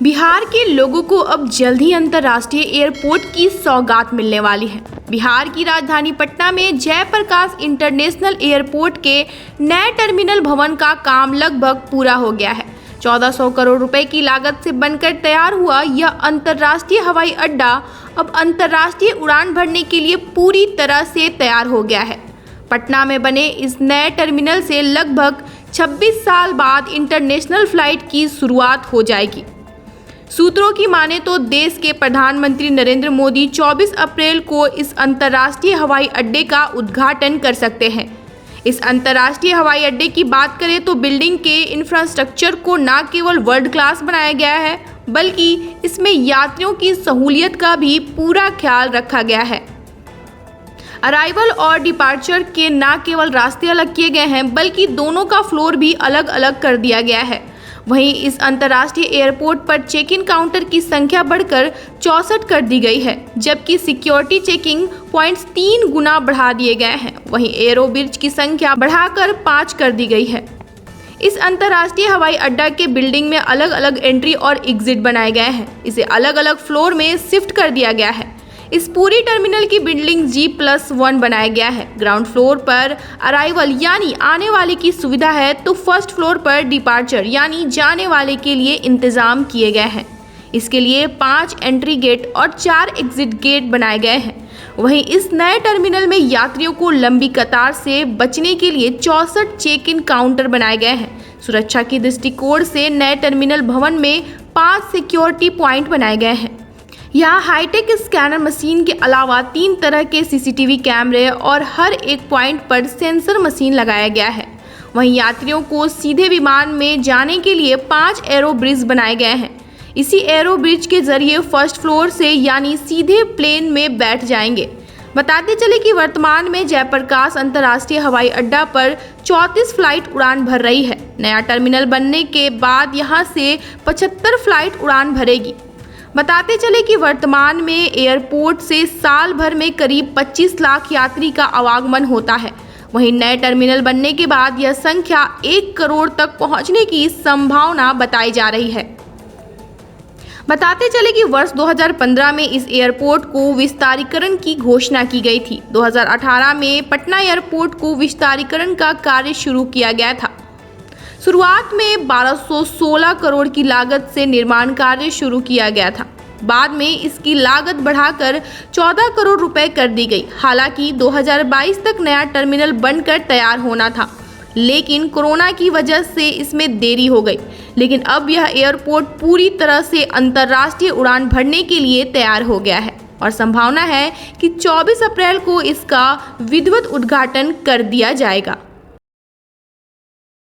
बिहार के लोगों को अब जल्द ही अंतर्राष्ट्रीय एयरपोर्ट की सौगात मिलने वाली है। बिहार की राजधानी पटना में जयप्रकाश इंटरनेशनल एयरपोर्ट के नए टर्मिनल भवन का काम लगभग पूरा हो गया है। 1400 करोड़ रुपए की लागत से बनकर तैयार हुआ यह अंतर्राष्ट्रीय हवाई अड्डा अब अंतर्राष्ट्रीय उड़ान भरने के लिए पूरी तरह से तैयार हो गया है। पटना में बने इस नए टर्मिनल से लगभग 26 साल बाद इंटरनेशनल फ्लाइट की शुरुआत हो जाएगी। सूत्रों की माने तो देश के प्रधानमंत्री नरेंद्र मोदी 24 अप्रैल को इस अंतर्राष्ट्रीय हवाई अड्डे का उद्घाटन कर सकते हैं। इस अंतर्राष्ट्रीय हवाई अड्डे की बात करें तो बिल्डिंग के इंफ्रास्ट्रक्चर को न केवल वर्ल्ड क्लास बनाया गया है, बल्कि इसमें यात्रियों की सहूलियत का भी पूरा ख्याल रखा गया है। अराइवल और डिपार्चर के न केवल रास्ते अलग किए गए हैं, बल्कि दोनों का फ्लोर भी अलग अलग कर दिया गया है। वहीं इस अंतर्राष्ट्रीय एयरपोर्ट पर चेक इन काउंटर की संख्या बढ़कर 64 कर दी गई है, जबकि सिक्योरिटी चेकिंग पॉइंट्स 3 गुना बढ़ा दिए गए हैं। वहीं एयरो ब्रिज की संख्या बढ़ाकर 5 कर दी गई है। इस अंतर्राष्ट्रीय हवाई अड्डा के बिल्डिंग में अलग अलग एंट्री और एग्जिट बनाए गए हैं। इसे अलग अलग फ्लोर में शिफ्ट कर दिया गया है। इस पूरी टर्मिनल की बिल्डिंग G+1 बनाया गया है। ग्राउंड फ्लोर पर अराइवल यानी आने वाले की सुविधा है, तो फर्स्ट फ्लोर पर डिपार्चर यानी जाने वाले के लिए इंतजाम किए गए हैं। इसके लिए 5 एंट्री गेट और 4 एग्जिट गेट बनाए गए हैं। वहीं इस नए टर्मिनल में यात्रियों को लंबी कतार से बचने के लिए 64 चेक इन काउंटर बनाए गए हैं। सुरक्षा की दृष्टिकोण से नए टर्मिनल भवन में 5 सिक्योरिटी पॉइंट बनाए गए हैं। यहाँ हाईटेक स्कैनर मशीन के अलावा 3 तरह के CCTV कैमरे और हर एक पॉइंट पर सेंसर मशीन लगाया गया है। वहीं यात्रियों को सीधे विमान में जाने के लिए 5 एरो ब्रिज बनाए गए हैं। इसी एरो ब्रिज के जरिए फर्स्ट फ्लोर से यानी सीधे प्लेन में बैठ जाएंगे। बताते चले कि वर्तमान में जयप्रकाश अंतर्राष्ट्रीय हवाई अड्डा पर 34 फ्लाइट उड़ान भर रही है। नया टर्मिनल बनने के बाद यहाँ से 75 फ्लाइट उड़ान भरेगी। बताते चले कि वर्तमान में एयरपोर्ट से साल भर में करीब 25 लाख यात्री का आवागमन होता है। वहीं नए टर्मिनल बनने के बाद यह संख्या 1 करोड़ तक पहुंचने की संभावना बताई जा रही है। बताते चले कि वर्ष 2015 में इस एयरपोर्ट को विस्तारीकरण की घोषणा की गई थी। 2018 में पटना एयरपोर्ट को विस्तारीकरण का कार्य शुरू किया गया था। शुरुआत में 1216 करोड़ की लागत से निर्माण कार्य शुरू किया गया था। बाद में इसकी लागत बढ़ाकर 14 करोड़ रुपए कर दी गई। हालांकि 2022 तक नया टर्मिनल बनकर तैयार होना था, लेकिन कोरोना की वजह से इसमें देरी हो गई। लेकिन अब यह एयरपोर्ट पूरी तरह से अंतर्राष्ट्रीय उड़ान भरने के लिए तैयार हो गया है और संभावना है कि 24 अप्रैल को इसका विधिवत उद्घाटन कर दिया जाएगा।